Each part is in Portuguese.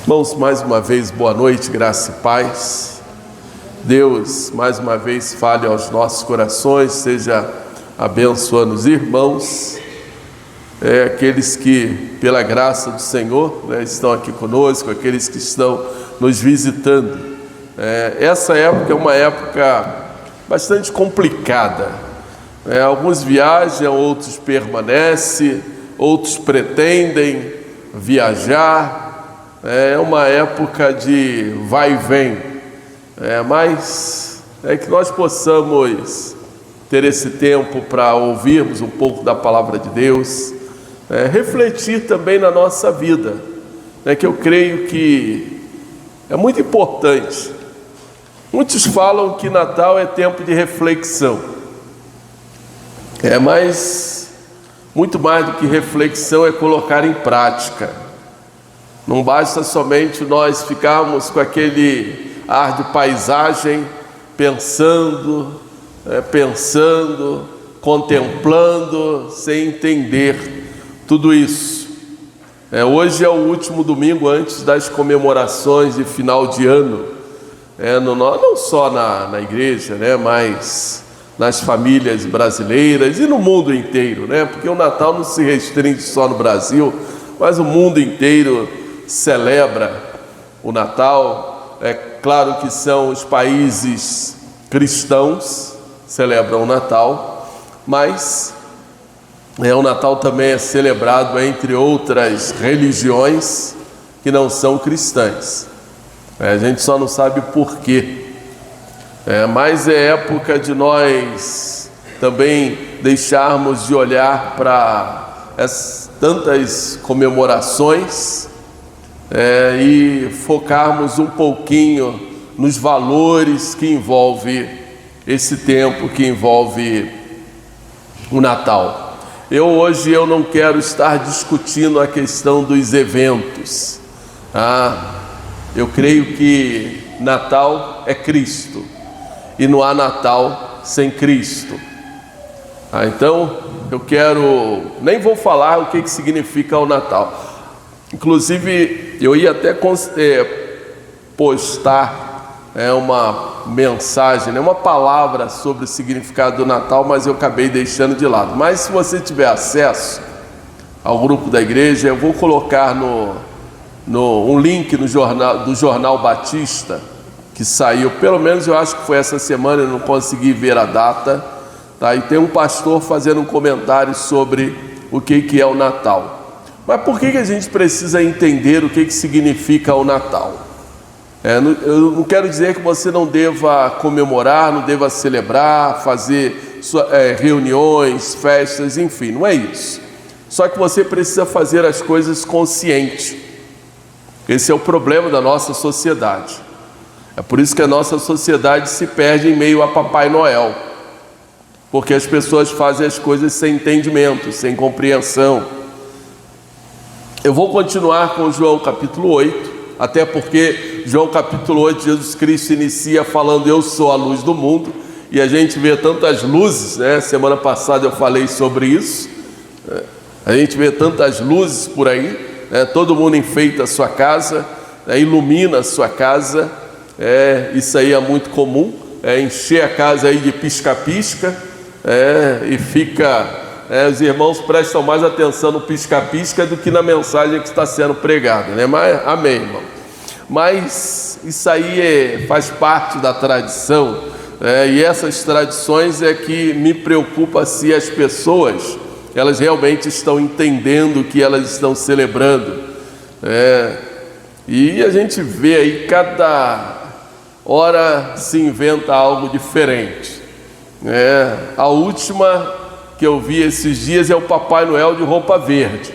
Irmãos, mais uma vez, boa noite, graça e paz. Deus, mais uma vez, fale aos nossos corações, seja abençoando os irmãos, aqueles que, pela graça do Senhor, estão aqui conosco, aqueles que estão nos visitando. Essa época é uma época bastante complicada. Alguns viajam, outros permanecem, outros pretendem viajar. É uma época de vai e vem, mas que nós possamos ter esse tempo para ouvirmos um pouco da palavra de Deus, refletir também na nossa vida, que eu creio que é muito importante. Muitos falam que Natal é tempo de reflexão, mas muito mais do que reflexão é colocar em prática. Não basta somente nós ficarmos com aquele ar de paisagem, pensando, contemplando, sem entender tudo isso. Hoje é o último domingo antes das comemorações de final de ano, não só na igreja, mas nas famílias brasileiras e no mundo inteiro, porque o Natal não se restringe só no Brasil, mas o mundo inteiro celebra o Natal. É claro que são os países cristãos celebram o Natal, mas o Natal também é celebrado entre outras religiões que não são cristãs. A gente só não sabe por quê. Mas é época de nós também deixarmos de olhar para tantas comemorações e focarmos um pouquinho nos valores que envolve esse tempo, que envolve o Natal. Hoje eu não quero estar discutindo a questão dos eventos. Eu creio que Natal é Cristo e não há Natal sem Cristo. Então eu nem vou falar o que significa o Natal. Inclusive, eu ia até postar uma mensagem, uma palavra sobre o significado do Natal, mas eu acabei deixando de lado. Mas se você tiver acesso ao grupo da igreja, eu vou colocar um link do Jornal Batista, que saiu, pelo menos eu acho que foi essa semana, eu não consegui ver a data, e tem um pastor fazendo um comentário sobre o que é o Natal. Mas por que a gente precisa entender o que significa o Natal? Eu não quero dizer que você não deva comemorar, não deva celebrar, fazer reuniões, festas, enfim, não é isso. Só que você precisa fazer as coisas consciente. Esse é o problema da nossa sociedade. É por isso que a nossa sociedade se perde em meio a Papai Noel, porque as pessoas fazem as coisas sem entendimento, sem compreensão. Eu vou continuar com João capítulo 8, até porque João capítulo 8, Jesus Cristo inicia falando: eu sou a luz do mundo, e a gente vê tantas luzes, semana passada eu falei sobre isso, a gente vê tantas luzes por aí, todo mundo enfeita a sua casa, ilumina a sua casa, isso aí é muito comum, encher a casa aí de pisca-pisca, e fica... os irmãos prestam mais atenção no pisca-pisca do que na mensagem que está sendo pregada, Mas, amém, irmão. Mas isso aí faz parte da tradição, e essas tradições que me preocupa se as pessoas, elas realmente estão entendendo o que elas estão celebrando. E a gente vê aí, cada hora se inventa algo diferente. A última que eu vi esses dias é o Papai Noel de roupa verde.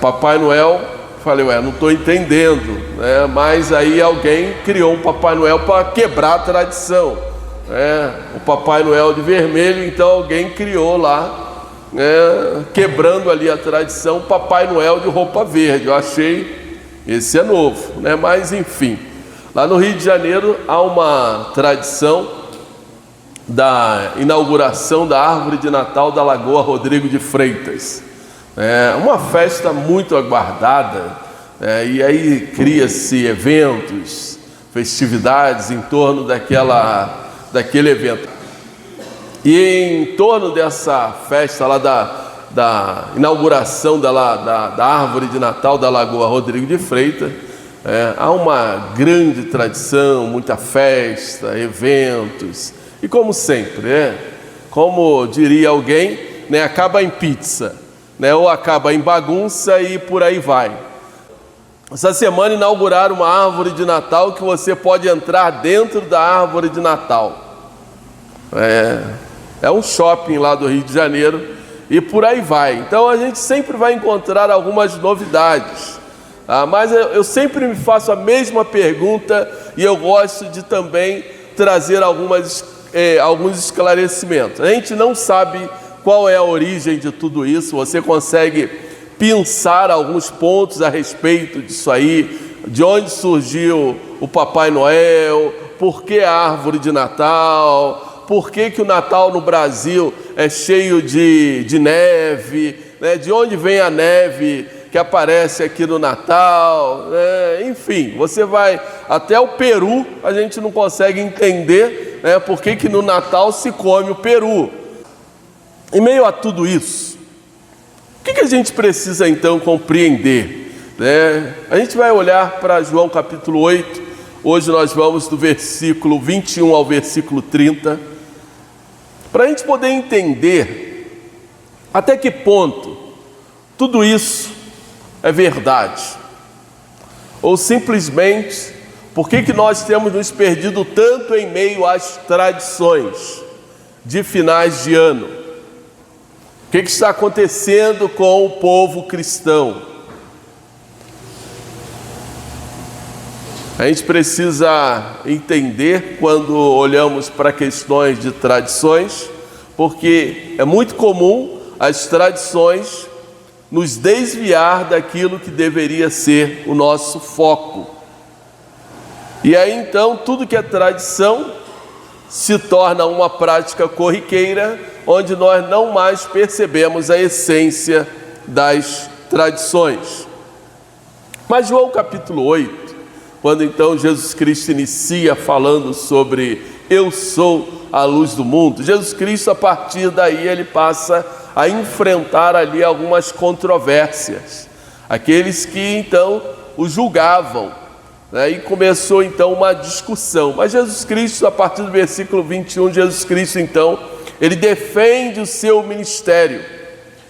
Papai Noel, falei, não estou entendendo, mas aí alguém criou um Papai Noel para quebrar a tradição. O Papai Noel de vermelho, então alguém criou lá, quebrando ali a tradição, Papai Noel de roupa verde. Eu achei, esse é novo, mas enfim. Lá no Rio de Janeiro há uma tradição da inauguração da árvore de Natal da Lagoa Rodrigo de Freitas. Uma festa muito aguardada, E aí cria-se eventos, festividades em torno daquele evento. E em torno dessa festa lá da inauguração da árvore de Natal da Lagoa Rodrigo de Freitas, há uma grande tradição, muita festa, eventos, e como sempre, como diria alguém, acaba em pizza, ou acaba em bagunça e por aí vai. Essa semana inauguraram uma árvore de Natal que você pode entrar dentro da árvore de Natal. É um shopping lá do Rio de Janeiro e por aí vai. Então a gente sempre vai encontrar algumas novidades. Mas eu sempre me faço a mesma pergunta e eu gosto de também trazer alguns esclarecimentos. A gente não sabe qual é a origem de tudo isso. Você consegue pensar alguns pontos a respeito disso aí, de onde surgiu o Papai Noel, por que a árvore de Natal, por que o Natal no Brasil é cheio de neve, de onde vem a neve que aparece aqui no Natal, enfim, você vai até o peru, a gente não consegue entender por que no Natal se come o peru. Em meio a tudo isso, o que a gente precisa então compreender? A gente vai olhar para João capítulo 8, hoje nós vamos do versículo 21 ao versículo 30, para a gente poder entender até que ponto tudo isso é verdade, ou simplesmente por que nós temos nos perdido tanto em meio às tradições de finais de ano. O que está acontecendo com o povo cristão? A gente precisa entender quando olhamos para questões de tradições, porque é muito comum as tradições nos desviar daquilo que deveria ser o nosso foco. E aí então tudo que é tradição se torna uma prática corriqueira, onde nós não mais percebemos a essência das tradições. Mas João capítulo 8, quando então Jesus Cristo inicia falando sobre eu sou a luz do mundo, Jesus Cristo a partir daí ele passa a enfrentar ali algumas controvérsias, aqueles que então o julgavam, e começou então uma discussão. Mas Jesus Cristo, a partir do versículo 21, Jesus Cristo então, ele defende o seu ministério.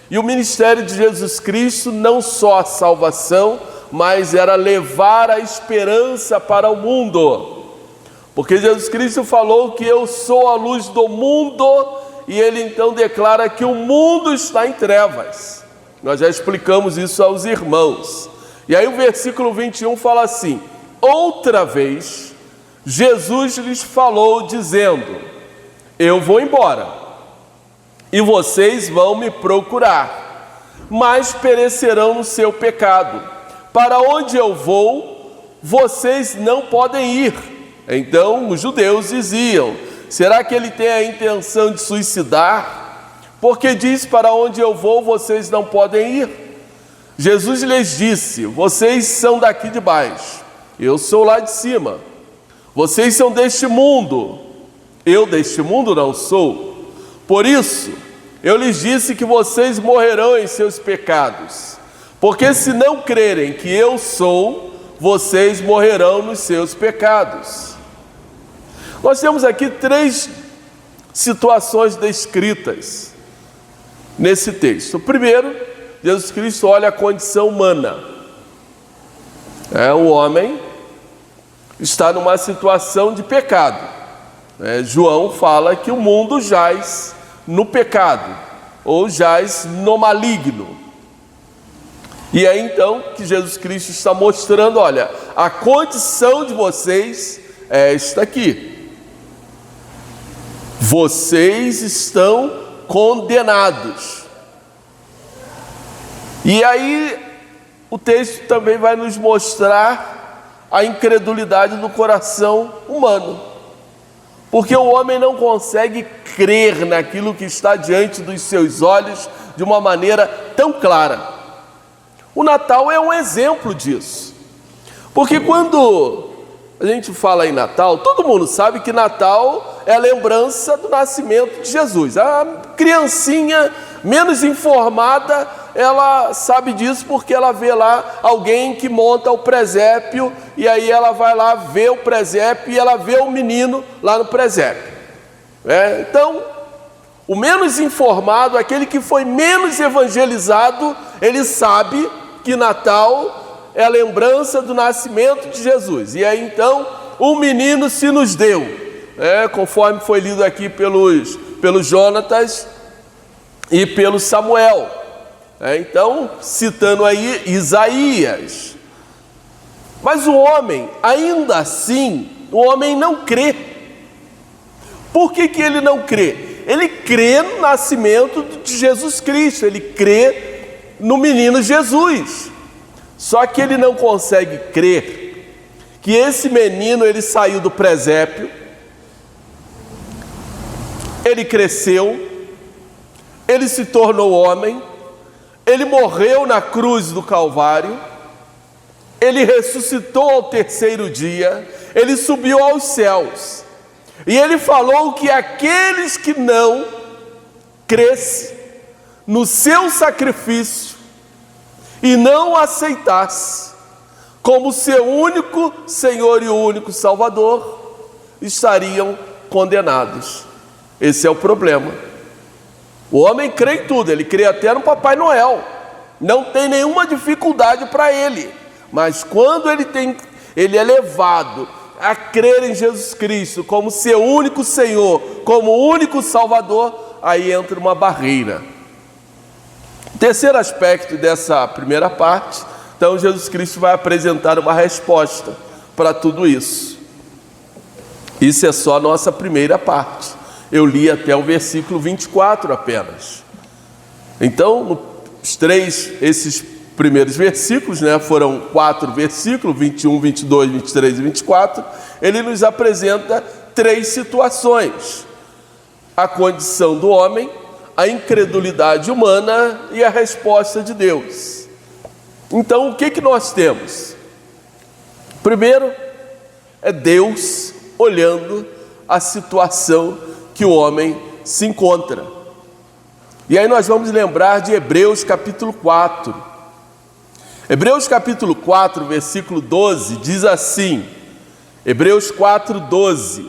E o ministério de Jesus Cristo não só a salvação, mas era levar a esperança para o mundo. Porque Jesus Cristo falou que eu sou a luz do mundo, e ele então declara que o mundo está em trevas. Nós já explicamos isso aos irmãos. E aí o versículo 21 fala assim: outra vez Jesus lhes falou dizendo, eu vou embora e vocês vão me procurar, mas perecerão no seu pecado. Para onde eu vou, vocês não podem ir. Então os judeus diziam, será que ele tem a intenção de suicidar? Porque diz, para onde eu vou, vocês não podem ir. Jesus lhes disse, vocês são daqui de baixo, eu sou lá de cima. Vocês são deste mundo, eu deste mundo não sou. Por isso, eu lhes disse que vocês morrerão em seus pecados. Porque se não crerem que eu sou, vocês morrerão nos seus pecados. Nós temos aqui 3 situações descritas nesse texto. Primeiro, Jesus Cristo olha a condição humana. O homem está numa situação de pecado. João fala que o mundo jaz no pecado, ou jaz no maligno. E é então que Jesus Cristo está mostrando, olha, a condição de vocês é esta aqui. Vocês estão condenados. E aí o texto também vai nos mostrar a incredulidade do coração humano. Porque o homem não consegue crer naquilo que está diante dos seus olhos de uma maneira tão clara. O Natal é um exemplo disso. Porque quando a gente fala em Natal, todo mundo sabe que Natal é a lembrança do nascimento de Jesus. A criancinha menos informada, ela sabe disso porque ela vê lá alguém que monta o presépio, e aí ela vai lá ver o presépio e ela vê o menino lá no presépio. Então, o menos informado, aquele que foi menos evangelizado, ele sabe que Natal é a lembrança do nascimento de Jesus. E aí então o menino se nos deu, conforme foi lido aqui pelo Jonatas e pelo Samuel. Então, citando aí Isaías. Mas o homem, ainda assim, o homem não crê. Por que ele não crê? Ele crê no nascimento de Jesus Cristo, ele crê no menino Jesus. Só que ele não consegue crer que esse menino, ele saiu do presépio, ele cresceu, ele se tornou homem, ele morreu na cruz do Calvário, ele ressuscitou ao terceiro dia, ele subiu aos céus, e ele falou que aqueles que não crescem no seu sacrifício e não aceitasse como seu único Senhor e único Salvador, estariam condenados. Esse é o problema. O homem crê em tudo, ele crê até no Papai Noel, não tem nenhuma dificuldade para ele, mas quando ele é levado a crer em Jesus Cristo como seu único Senhor, como único Salvador, aí entra uma barreira. Terceiro aspecto dessa primeira parte, então Jesus Cristo vai apresentar uma resposta para tudo isso. Isso é só a nossa primeira parte. Eu li até o versículo 24 apenas. Então, esses primeiros versículos, foram 4 versículos, 21, 22, 23 e 24, ele nos apresenta 3 situações: a condição do homem, a incredulidade humana e a resposta de Deus. Então, o que nós temos? Primeiro, é Deus olhando a situação que o homem se encontra. E aí nós vamos lembrar de Hebreus capítulo 4. Hebreus capítulo 4, versículo 12, diz assim, Hebreus 4, 12: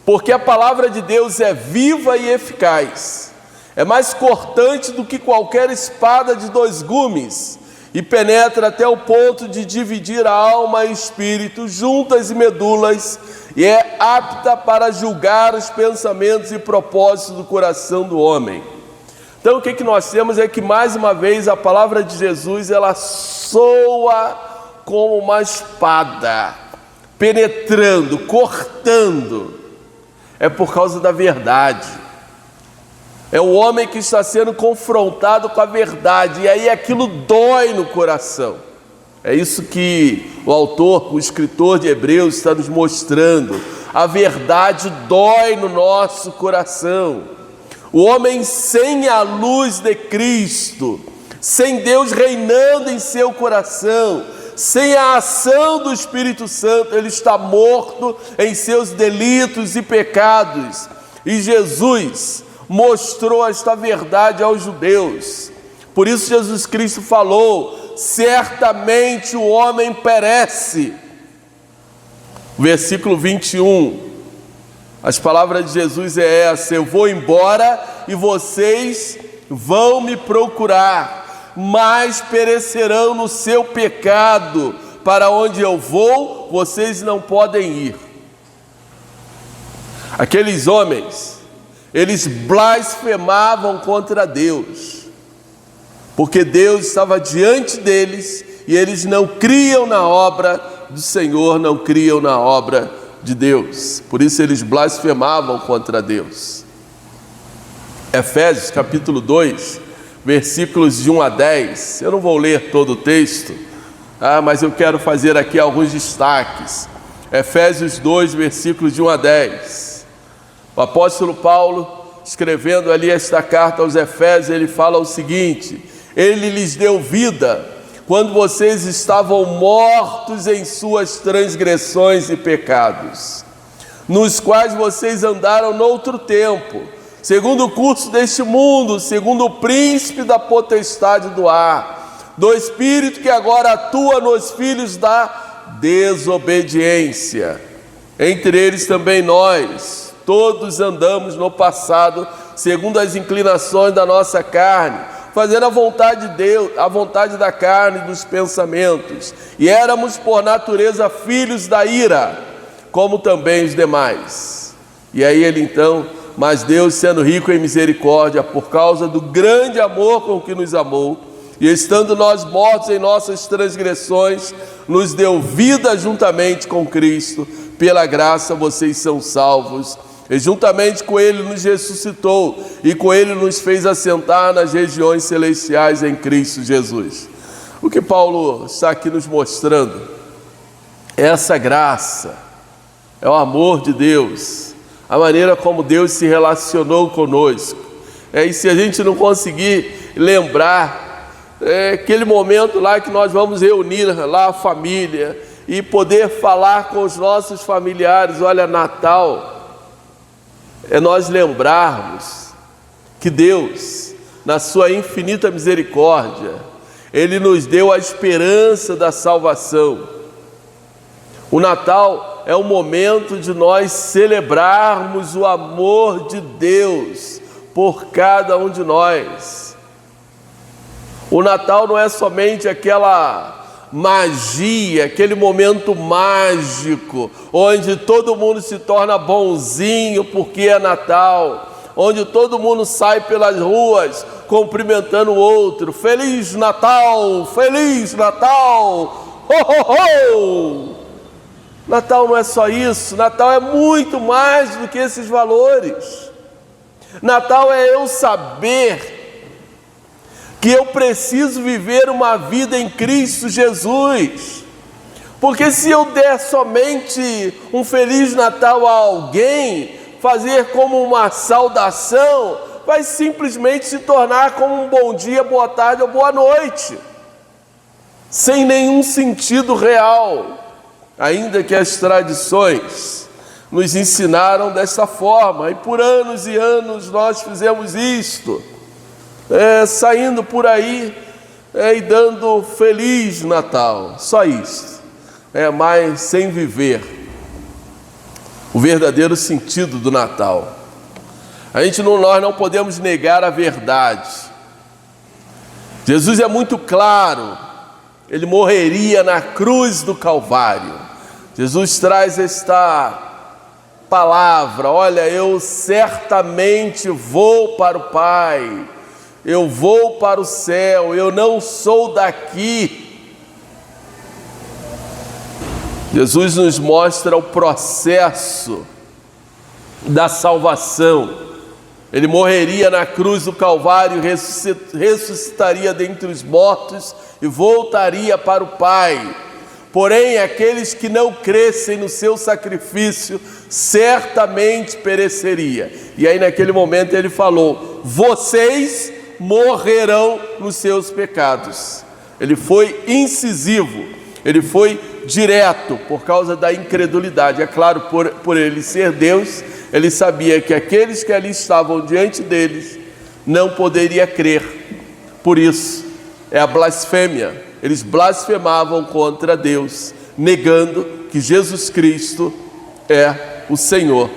porque a palavra de Deus é viva e eficaz, é mais cortante do que qualquer espada de 2 gumes, e penetra até o ponto de dividir a alma e espírito, juntas e medulas, e é apta para julgar os pensamentos e propósitos do coração do homem. Então o que nós temos é que, mais uma vez, a palavra de Jesus, ela soa como uma espada, penetrando, cortando. É por causa da verdade. É o homem que está sendo confrontado com a verdade, e aí aquilo dói no coração. É isso que o autor, o escritor de Hebreus está nos mostrando. A verdade dói no nosso coração. O homem sem a luz de Cristo, sem Deus reinando em seu coração, sem a ação do Espírito Santo, ele está morto em seus delitos e pecados. E Jesus mostrou esta verdade aos judeus. Por isso Jesus Cristo falou: certamente o homem perece. Versículo 21, as palavras de Jesus é essa: eu vou embora e vocês vão me procurar, mas perecerão no seu pecado. Para onde eu vou, vocês não podem ir. Aqueles homens, eles blasfemavam contra Deus, porque Deus estava diante deles e eles não criam na obra do Senhor, não criam na obra de Deus. Por isso eles blasfemavam contra Deus. Efésios capítulo 2, versículos de 1 a 10. Eu não vou ler todo o texto, mas eu quero fazer aqui alguns destaques. Efésios 2, versículos de 1 a 10. O apóstolo Paulo, escrevendo ali esta carta aos Efésios, ele fala o seguinte: ele lhes deu vida quando vocês estavam mortos em suas transgressões e pecados, nos quais vocês andaram noutro tempo, segundo o curso deste mundo, segundo o príncipe da potestade do ar, do espírito que agora atua nos filhos da desobediência. Entre eles também nós, todos andamos no passado, segundo as inclinações da nossa carne, fazendo a vontade de Deus, a vontade da carne e dos pensamentos. E éramos por natureza filhos da ira, como também os demais. E aí ele então, mas Deus, sendo rico em misericórdia, por causa do grande amor com que nos amou, e estando nós mortos em nossas transgressões, nos deu vida juntamente com Cristo. Pela graça vocês são salvos. E juntamente com Ele nos ressuscitou, e com Ele nos fez assentar nas regiões celestiais em Cristo Jesus. O que Paulo está aqui nos mostrando é essa graça, é o amor de Deus, a maneira como Deus se relacionou conosco. E se a gente não conseguir lembrar, aquele momento lá que nós vamos reunir lá a família e poder falar com os nossos familiares, olha, Natal, é nós lembrarmos que Deus, na sua infinita misericórdia, Ele nos deu a esperança da salvação. O Natal é o momento de nós celebrarmos o amor de Deus por cada um de nós. O Natal não é somente aquela magia, aquele momento mágico, onde todo mundo se torna bonzinho porque é Natal, onde todo mundo sai pelas ruas cumprimentando o outro, Feliz Natal, Feliz Natal, ho, ho, ho! Natal não é só isso, Natal é muito mais do que esses valores. Natal é eu saber que eu preciso viver uma vida em Cristo Jesus, porque se eu der somente um Feliz Natal a alguém, fazer como uma saudação, vai simplesmente se tornar como um bom dia, boa tarde ou boa noite, sem nenhum sentido real, ainda que as tradições nos ensinaram dessa forma, e por anos e anos nós fizemos isto, saindo por aí e dando Feliz Natal, só isso, mas sem viver o verdadeiro sentido do Natal. Nós não podemos negar a verdade. Jesus é muito claro, Ele morreria na cruz do Calvário. Jesus traz esta palavra, olha, eu certamente vou para o Pai, eu vou para o céu, eu não sou daqui. Jesus nos mostra o processo da salvação. Ele morreria na cruz do Calvário, ressuscitaria dentre os mortos e voltaria para o Pai. Porém, aqueles que não crescem no seu sacrifício, certamente pereceria. E aí naquele momento ele falou, vocês morrerão nos seus pecados. Ele foi incisivo, ele foi direto por causa da incredulidade. É claro, por ele ser Deus, ele sabia que aqueles que ali estavam diante deles não poderiam crer. Por isso, é a blasfêmia. Eles blasfemavam contra Deus, negando que Jesus Cristo é o Senhor.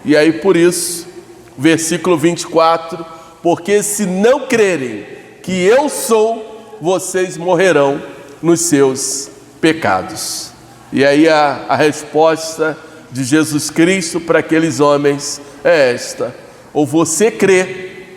E aí por isso, versículo 24, porque se não crerem que eu sou, vocês morrerão nos seus pecados. E aí a resposta de Jesus Cristo para aqueles homens é esta: ou você crê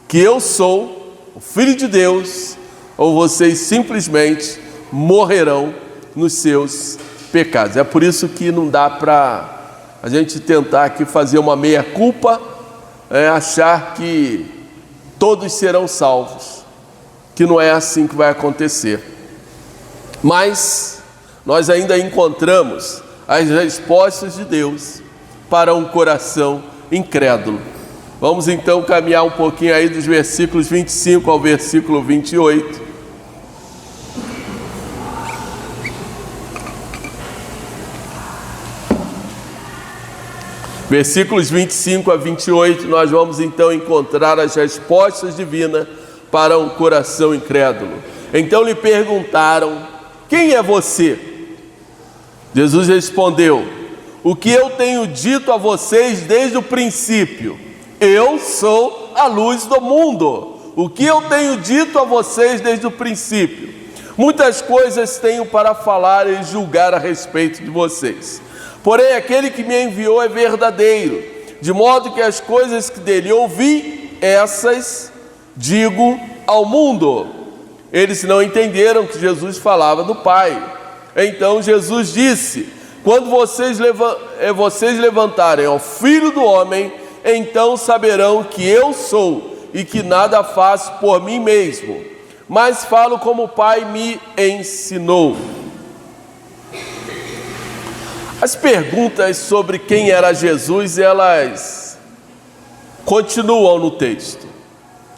que eu sou o Filho de Deus, ou vocês simplesmente morrerão nos seus pecados. É por isso que não dá para a gente tentar aqui fazer uma meia-culpa, achar que todos serão salvos, que não é assim que vai acontecer. Mas nós ainda encontramos as respostas de Deus para um coração incrédulo. Vamos então caminhar um pouquinho aí dos versículos 25 ao versículo 28. Versículos 25 a 28, nós vamos então encontrar as respostas divinas para um coração incrédulo. Então lhe perguntaram: quem é você? Jesus respondeu: o que eu tenho dito a vocês desde o princípio. Eu sou a luz do mundo. O que eu tenho dito a vocês desde o princípio. Muitas coisas tenho para falar e julgar a respeito de vocês. Porém, aquele que me enviou é verdadeiro, de modo que as coisas que dele ouvi, essas digo ao mundo. Eles não entenderam que Jesus falava do Pai. Então Jesus disse: quando vocês levantarem ao Filho do Homem, então saberão que eu sou e que nada faço por mim mesmo, mas falo como o Pai me ensinou. As perguntas sobre quem era Jesus, elas continuam no texto,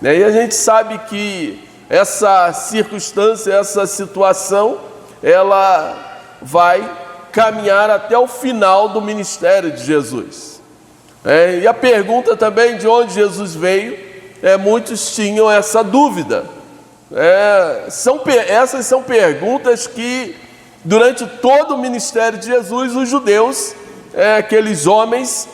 né? E a gente sabe que essa circunstância, essa situação, ela vai caminhar até o final do ministério de Jesus. E a pergunta também de onde Jesus veio, muitos tinham essa dúvida. Essas são perguntas que, durante todo o ministério de Jesus, os judeus, aqueles homens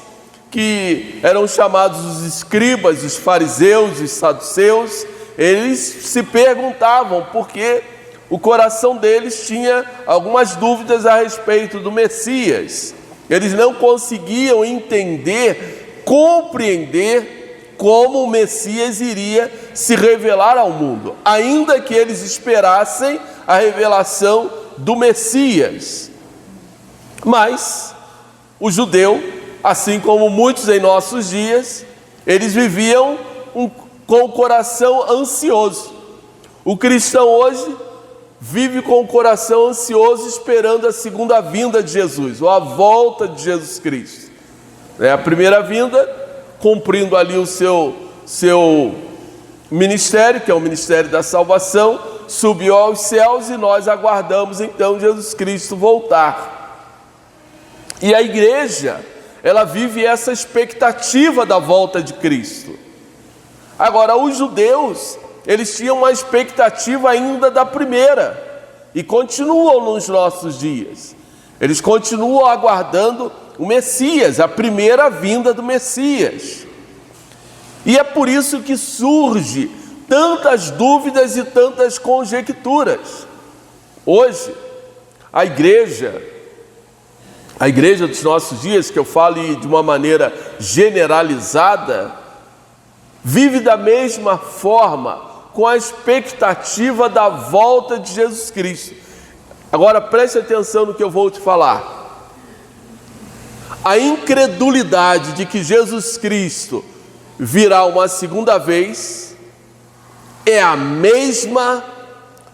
que eram chamados os escribas, os fariseus, os saduceus, eles se perguntavam porque o coração deles tinha algumas dúvidas a respeito do Messias. Eles não conseguiam entender, compreender como o Messias iria se revelar ao mundo, ainda que eles esperassem a revelação do Messias. Mas o judeu, assim como muitos em nossos dias, eles viviam com o coração ansioso. O cristão hoje vive com o coração ansioso, esperando a segunda vinda de Jesus, ou a volta de Jesus Cristo. A primeira vinda, cumprindo ali o seu ministério, que é o ministério da salvação, subiu aos céus e nós aguardamos então Jesus Cristo voltar. E a igreja, ela vive essa expectativa da volta de Cristo. Agora, os judeus, eles tinham uma expectativa ainda da primeira, e continuam nos nossos dias. Eles continuam aguardando o Messias, a primeira vinda do Messias. E é por isso que surge tantas dúvidas e tantas conjecturas. Hoje, a igreja dos nossos dias, que eu falo de uma maneira generalizada, vive da mesma forma, com a expectativa da volta de Jesus Cristo. Agora preste atenção no que eu vou te falar. A incredulidade de que Jesus Cristo virá uma segunda vez é a mesma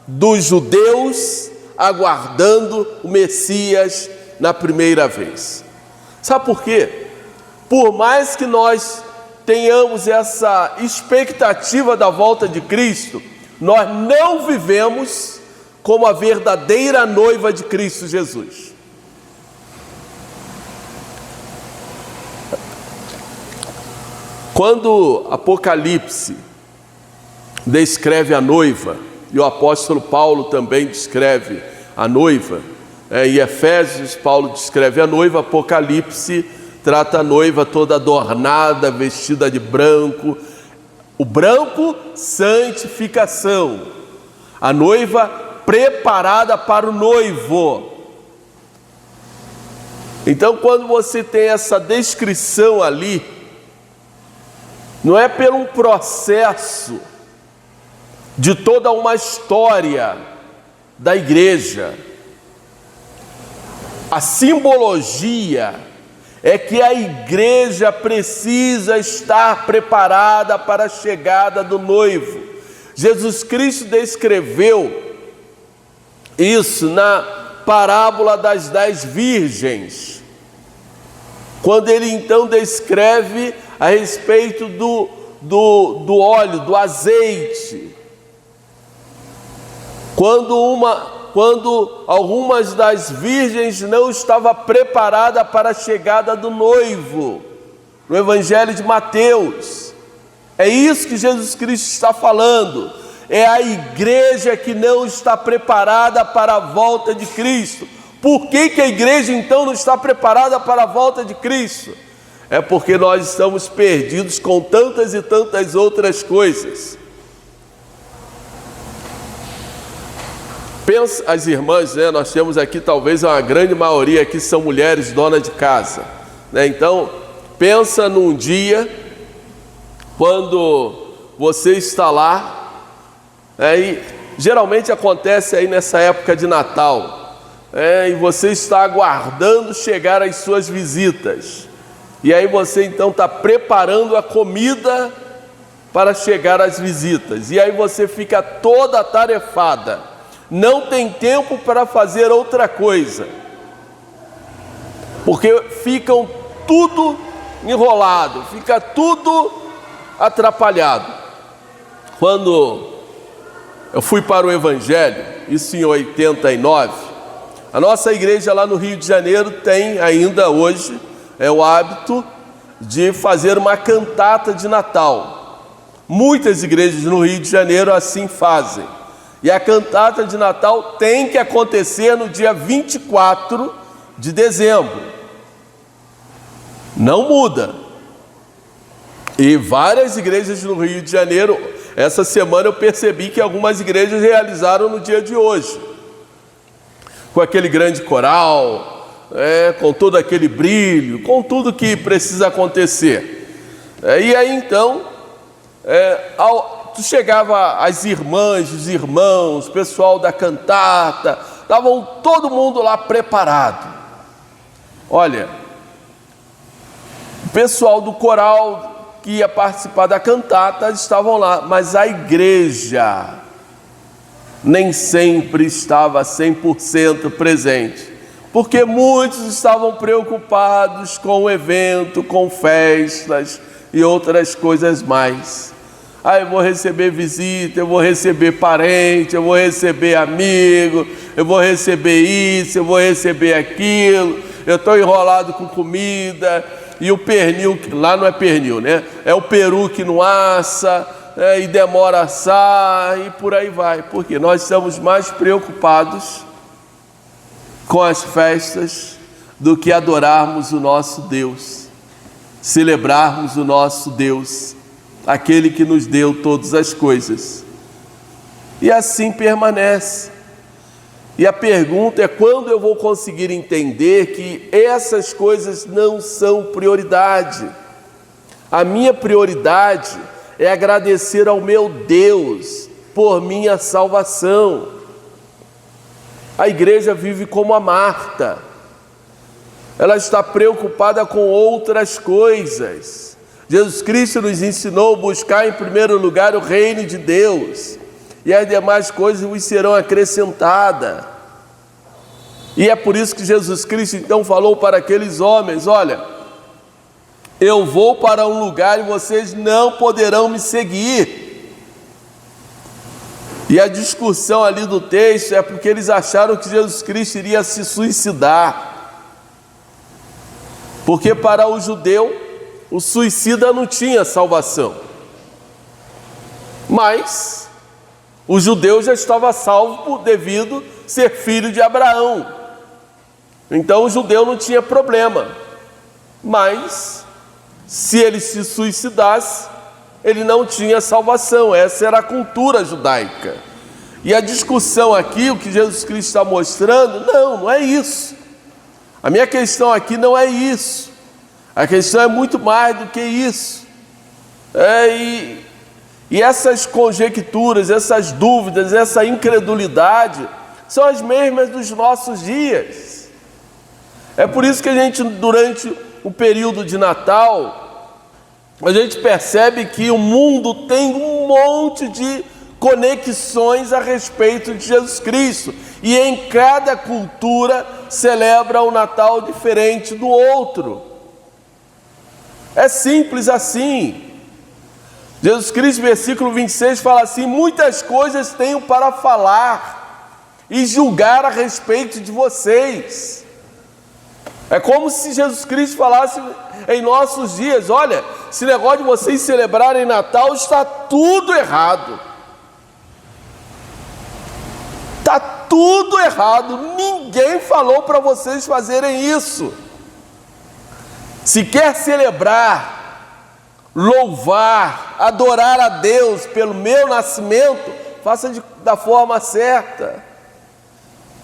dos judeus aguardando o Messias na primeira vez. Sabe por quê? Por mais que nós tenhamos essa expectativa da volta de Cristo, nós não vivemos como a verdadeira noiva de Cristo Jesus. Quando Apocalipse descreve a noiva, e o apóstolo Paulo também descreve a noiva, em Efésios Paulo descreve a noiva, Apocalipse trata a noiva toda adornada, vestida de branco. O branco, santificação. A noiva preparada para o noivo. Então, quando você tem essa descrição ali, não é por um processo de toda uma história da igreja. A simbologia é que a igreja precisa estar preparada para a chegada do noivo. Jesus Cristo descreveu isso na parábola das 10 virgens, quando ele então descreve a respeito do óleo, do azeite. Quando algumas das virgens não estavam preparadas para a chegada do noivo, no Evangelho de Mateus. É isso que Jesus Cristo está falando. É a igreja que não está preparada para a volta de Cristo. Por que a igreja então não está preparada para a volta de Cristo? É porque nós estamos perdidos com tantas e tantas outras coisas. Pensa, as irmãs, né? Nós temos aqui talvez uma grande maioria aqui são mulheres donas de casa, né? Então, pensa num dia quando você está lá, e geralmente acontece aí nessa época de Natal, e você está aguardando chegar as suas visitas, e aí você então está preparando a comida para chegar às visitas, e aí você fica toda atarefada, não tem tempo para fazer outra coisa, porque ficam tudo enrolado, fica tudo atrapalhado. Quando eu fui para o Evangelho, isso em 89, a nossa igreja lá no Rio de Janeiro tem ainda hoje o hábito de fazer uma cantata de Natal. Muitas igrejas no Rio de Janeiro assim fazem. E a cantata de Natal tem que acontecer no dia 24 de dezembro. Não muda. E várias igrejas no Rio de Janeiro, essa semana eu percebi que algumas igrejas realizaram no dia de hoje. Com aquele grande coral, com todo aquele brilho, com tudo que precisa acontecer. E aí então, chegava as irmãs, os irmãos, o pessoal da cantata, estavam todo mundo lá preparado. Olha, o pessoal do coral que ia participar da cantata estavam lá, mas a igreja nem sempre estava 100% presente, porque muitos estavam preocupados com o evento, com festas e outras coisas mais. Eu vou receber visita, eu vou receber parente, eu vou receber amigo, eu vou receber isso, eu vou receber aquilo, eu estou enrolado com comida, e o pernil, lá não é pernil, né? É o peru que não assa, e demora a assar, e por aí vai, porque nós estamos mais preocupados com as festas do que adorarmos o nosso Deus, celebrarmos o nosso Deus, aquele que nos deu todas as coisas. E assim permanece. E a pergunta é: quando eu vou conseguir entender que essas coisas não são prioridade? A minha prioridade é agradecer ao meu Deus por minha salvação. A igreja vive como a Marta. Ela está preocupada com outras coisas. Jesus Cristo nos ensinou a buscar em primeiro lugar o reino de Deus, e as demais coisas vos serão acrescentadas. E é por isso que Jesus Cristo então falou para aqueles homens: olha, eu vou para um lugar e vocês não poderão me seguir. E a discussão ali do texto é porque eles acharam que Jesus Cristo iria se suicidar, porque para o judeu o suicida não tinha salvação, mas o judeu já estava salvo devido ser filho de Abraão. Então o judeu não tinha problema, mas se ele se suicidasse, ele não tinha salvação. Essa era a cultura judaica. E a discussão aqui, o que Jesus Cristo está mostrando, não é isso. A minha questão aqui não é isso. A questão é muito mais do que isso. E essas conjecturas, essas dúvidas, essa incredulidade são as mesmas dos nossos dias. É por isso que a gente, durante o período de Natal, a gente percebe que o mundo tem um monte de conexões a respeito de Jesus Cristo. E em cada cultura celebra um Natal diferente do outro. É simples assim. Jesus Cristo, versículo 26, fala assim: muitas coisas tenho para falar e julgar a respeito de vocês. É como se Jesus Cristo falasse em nossos dias: olha, esse negócio de vocês celebrarem Natal está tudo errado. Está tudo errado. Ninguém falou para vocês fazerem isso. Se quer celebrar, louvar, adorar a Deus pelo meu nascimento, faça da forma certa.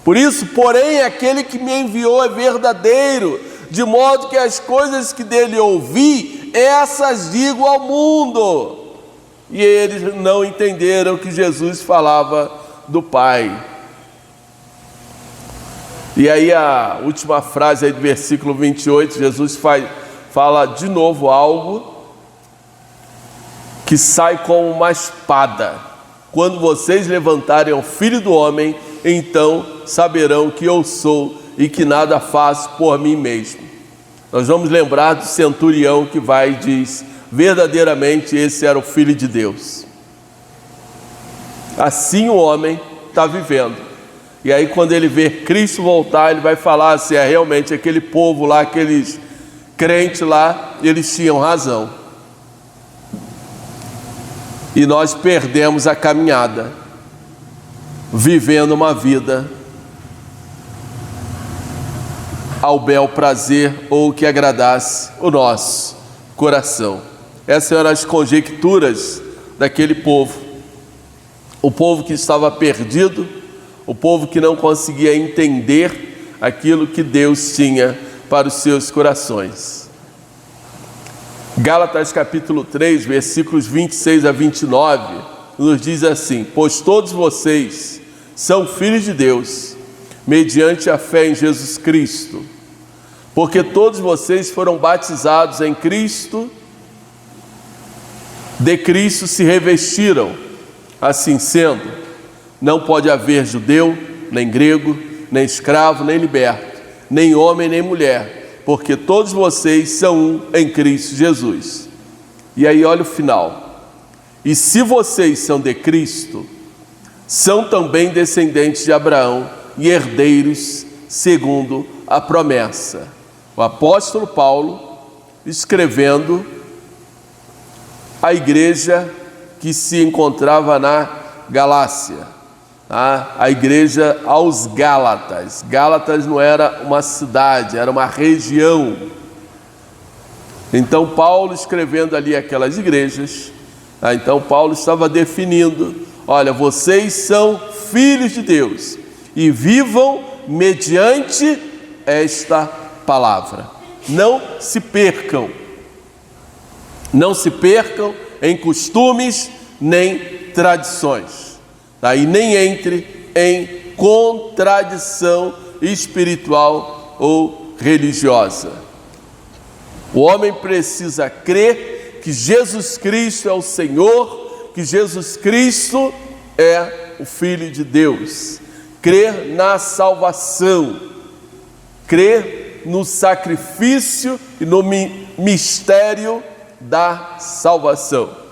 Por isso, porém, aquele que me enviou é verdadeiro, de modo que as coisas que dele ouvi, essas digo ao mundo. E eles não entenderam que Jesus falava do Pai. E aí a última frase aí do versículo 28, Jesus fala de novo algo que sai como uma espada. Quando vocês levantarem o Filho do Homem, então saberão que eu sou e que nada faço por mim mesmo. Nós vamos lembrar do centurião que vai e diz: verdadeiramente esse era o Filho de Deus. Assim o homem está vivendo. E aí quando ele vê Cristo voltar, ele vai falar assim: é realmente aquele povo lá, aqueles crentes lá, eles tinham razão. E nós perdemos a caminhada, vivendo uma vida ao bel prazer ou que agradasse o nosso coração. Essas eram as conjecturas daquele povo. O povo que estava perdido, o povo que não conseguia entender aquilo que Deus tinha para os seus corações. Gálatas capítulo 3, versículos 26 a 29, nos diz assim: pois todos vocês são filhos de Deus, mediante a fé em Jesus Cristo, porque todos vocês foram batizados em Cristo, de Cristo se revestiram. Assim sendo, não pode haver judeu, nem grego, nem escravo, nem liberto, nem homem, nem mulher, porque todos vocês são um em Cristo Jesus. E aí olha o final: e se vocês são de Cristo, são também descendentes de Abraão e herdeiros segundo a promessa. O apóstolo Paulo escrevendo à igreja que se encontrava na Galácia, a igreja aos Gálatas. Gálatas não era uma cidade, era uma região. Então Paulo escrevendo ali aquelas igrejas, então Paulo estava definindo: olha, vocês são filhos de Deus e vivam mediante esta palavra. Não se percam em costumes nem tradições, e nem entre em contradição espiritual ou religiosa. O homem precisa crer que Jesus Cristo é o Senhor, que Jesus Cristo é o Filho de Deus, crer na salvação, crer no sacrifício e no mistério da salvação.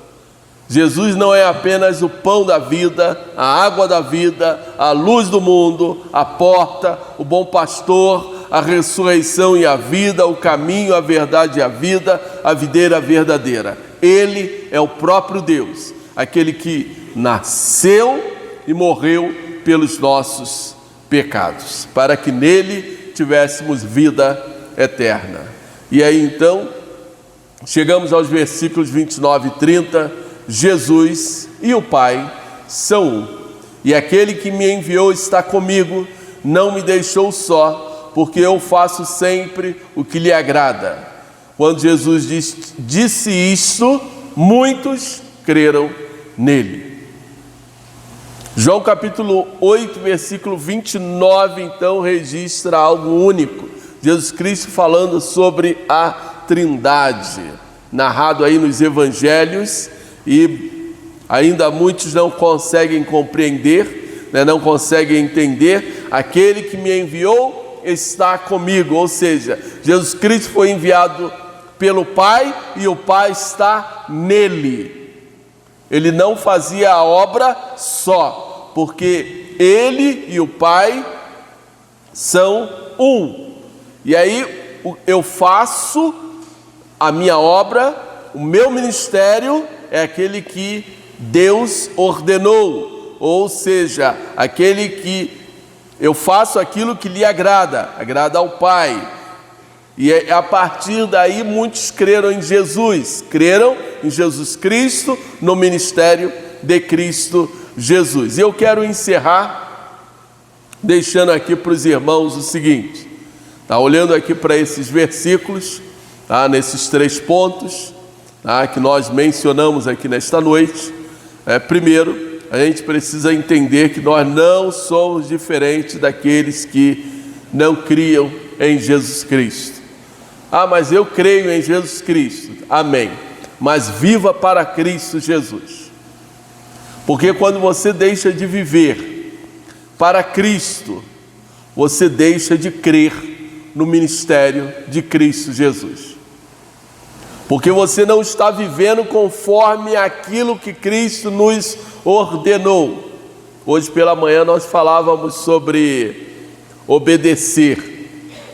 Jesus não é apenas o pão da vida, a água da vida, a luz do mundo, a porta, o bom pastor, a ressurreição e a vida, o caminho, a verdade e a vida, a videira verdadeira. Ele é o próprio Deus, aquele que nasceu e morreu pelos nossos pecados, para que nele tivéssemos vida eterna. E aí então, chegamos aos versículos 29 e 30, Jesus e o Pai são um, e aquele que me enviou está comigo, não me deixou só, porque eu faço sempre o que lhe agrada. Quando Jesus disse isto, muitos creram nele. João capítulo 8, versículo 29, então, registra algo único. Jesus Cristo falando sobre a Trindade, narrado aí nos evangelhos, e ainda muitos não conseguem compreender, não conseguem entender. Aquele que me enviou está comigo, ou seja, Jesus Cristo foi enviado pelo Pai e o Pai está nele. Ele não fazia a obra só, porque ele e o Pai são um. E aí eu faço a minha obra, o meu ministério é aquele que Deus ordenou, ou seja, aquele que eu faço aquilo que lhe agrada ao Pai. E a partir daí muitos creram em Jesus Cristo, no ministério de Cristo Jesus. E eu quero encerrar deixando aqui para os irmãos o seguinte, olhando aqui para esses versículos, nesses 3 pontos que nós mencionamos aqui nesta noite. Primeiro, a gente precisa entender que nós não somos diferentes daqueles que não criam em Jesus Cristo. Mas eu creio em Jesus Cristo. Amém. Mas viva para Cristo Jesus. Porque quando você deixa de viver para Cristo, você deixa de crer no ministério de Cristo Jesus. Porque você não está vivendo conforme aquilo que Cristo nos ordenou. Hoje pela manhã nós falávamos sobre obedecer.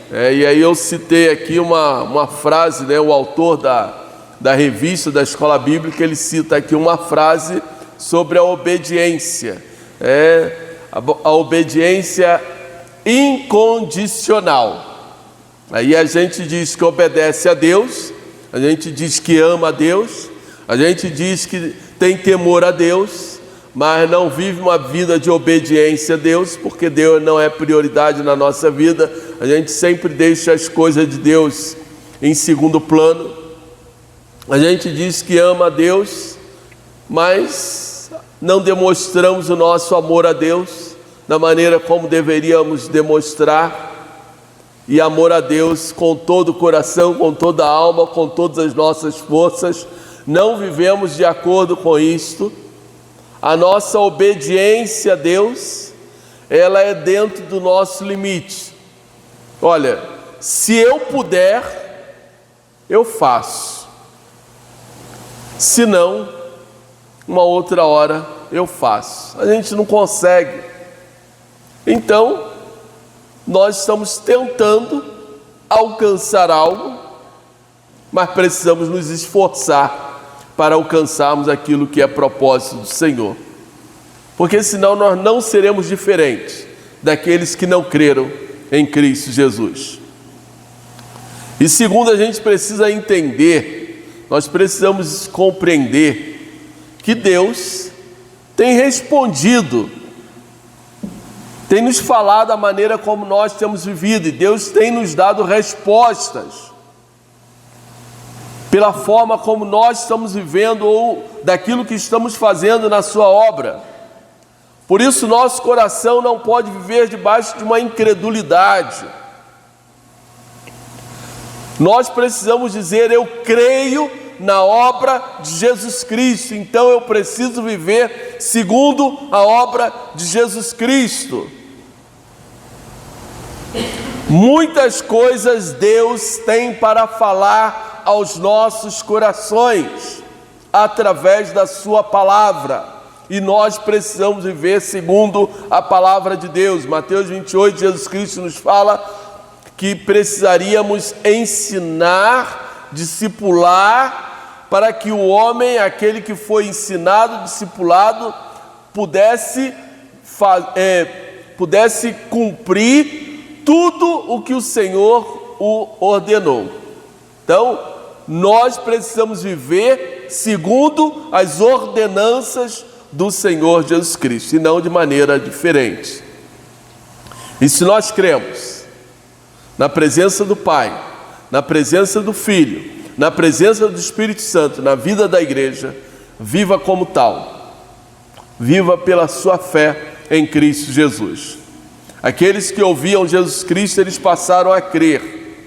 E aí eu citei aqui uma frase, o autor da revista da Escola Bíblica, ele cita aqui uma frase sobre a obediência. A obediência incondicional. Aí a gente diz que obedece a Deus, a gente diz que ama a Deus, a gente diz que tem temor a Deus, mas não vive uma vida de obediência a Deus, porque Deus não é prioridade na nossa vida. A gente sempre deixa as coisas de Deus em segundo plano. A gente diz que ama a Deus, mas não demonstramos o nosso amor a Deus da maneira como deveríamos demonstrar. E amor a Deus com todo o coração, com toda a alma, com todas as nossas forças. Não vivemos de acordo com isto. A nossa obediência a Deus, ela é dentro do nosso limite. Olha, se eu puder, eu faço. Se não, uma outra hora eu faço. A gente não consegue. Então, nós estamos tentando alcançar algo, mas precisamos nos esforçar para alcançarmos aquilo que é propósito do Senhor. Porque senão nós não seremos diferentes daqueles que não creram em Cristo Jesus. E segundo, a gente precisa entender, nós precisamos compreender que Deus tem respondido, tem nos falado a maneira como nós temos vivido, e Deus tem nos dado respostas pela forma como nós estamos vivendo ou daquilo que estamos fazendo na sua obra. Por isso nosso coração não pode viver debaixo de uma incredulidade. Nós precisamos dizer: eu creio na obra de Jesus Cristo, então eu preciso viver segundo a obra de Jesus Cristo. Muitas coisas Deus tem para falar aos nossos corações através da sua palavra, e nós precisamos viver segundo a palavra de Deus. Mateus 28, Jesus Cristo nos fala que precisaríamos ensinar, discipular, para que o homem, aquele que foi ensinado, discipulado, pudesse cumprir tudo o que o Senhor o ordenou. Então, nós precisamos viver segundo as ordenanças do Senhor Jesus Cristo, e não de maneira diferente. E se nós cremos na presença do Pai, na presença do Filho, na presença do Espírito Santo, na vida da igreja, viva como tal. Viva pela sua fé em Cristo Jesus. Aqueles que ouviam Jesus Cristo, eles passaram a crer,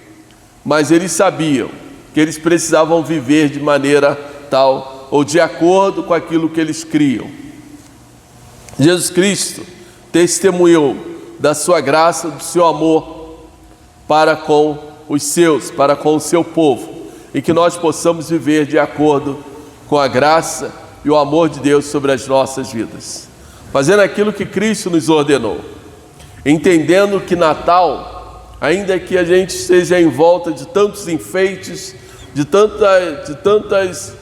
mas eles sabiam que eles precisavam viver de maneira tal, ou de acordo com aquilo que eles criam. Jesus Cristo testemunhou da sua graça, do seu amor para com os seus, para com o seu povo, e que nós possamos viver de acordo com a graça e o amor de Deus sobre as nossas vidas, fazendo aquilo que Cristo nos ordenou, entendendo que Natal ainda que a gente esteja em volta de tantos enfeites, de tantas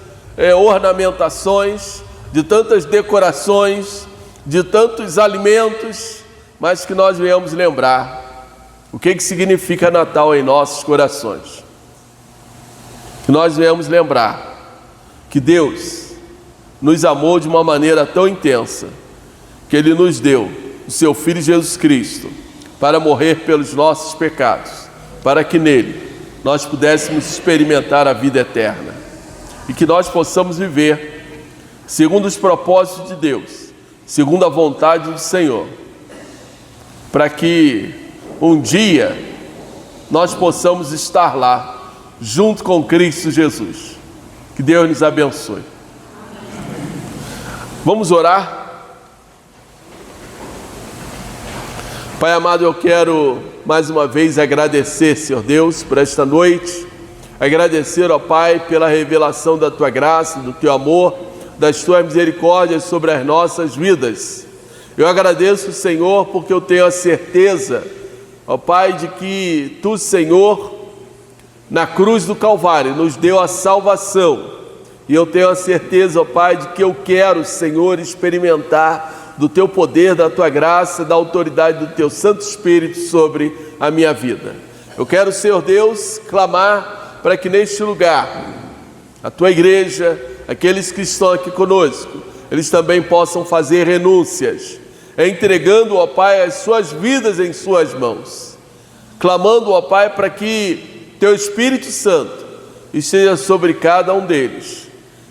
ornamentações, de tantas decorações, de tantos alimentos, mas que nós venhamos lembrar o que significa Natal em nossos corações. Que nós venhamos lembrar que Deus nos amou de uma maneira tão intensa, que Ele nos deu o Seu Filho Jesus Cristo para morrer pelos nossos pecados, para que nele nós pudéssemos experimentar a vida eterna e que nós possamos viver segundo os propósitos de Deus, segundo a vontade do Senhor, para que um dia nós possamos estar lá junto com Cristo Jesus. Que Deus nos abençoe. Vamos orar? Pai amado, eu quero mais uma vez agradecer, Senhor Deus, por esta noite. Agradecer, ó Pai, pela revelação da Tua graça, do Teu amor, das Tuas misericórdias sobre as nossas vidas. Eu agradeço, Senhor, porque eu tenho a certeza, ó Pai, de que Tu, Senhor, na cruz do Calvário, nos deu a salvação. E eu tenho a certeza, ó Pai, de que eu quero, Senhor, experimentar do Teu poder, da Tua graça, da autoridade do Teu Santo Espírito sobre a minha vida. Eu quero, Senhor Deus, clamar para que neste lugar, a Tua igreja, aqueles que estão aqui conosco, eles também possam fazer renúncias, entregando, ó Pai, as suas vidas em Suas mãos, clamando, ó Pai, para que Teu Espírito Santo esteja sobre cada um deles,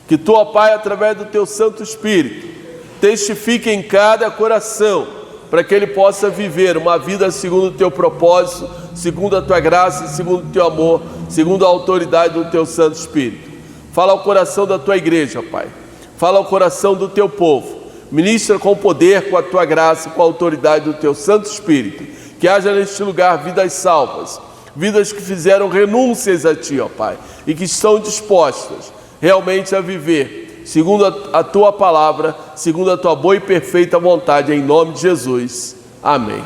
que Tu, ó Pai, através do Teu Santo Espírito, testifique em cada coração, para que ele possa viver uma vida segundo o Teu propósito, segundo a Tua graça, segundo o Teu amor, segundo a autoridade do Teu Santo Espírito. Fala ao coração da Tua igreja, Pai. Fala ao coração do Teu povo. Ministra com poder, com a Tua graça, com a autoridade do Teu Santo Espírito. Que haja neste lugar vidas salvas, vidas que fizeram renúncias a Ti, ó Pai, e que estão dispostas realmente a viver segundo a Tua palavra, segundo a Tua boa e perfeita vontade, em nome de Jesus. Amém.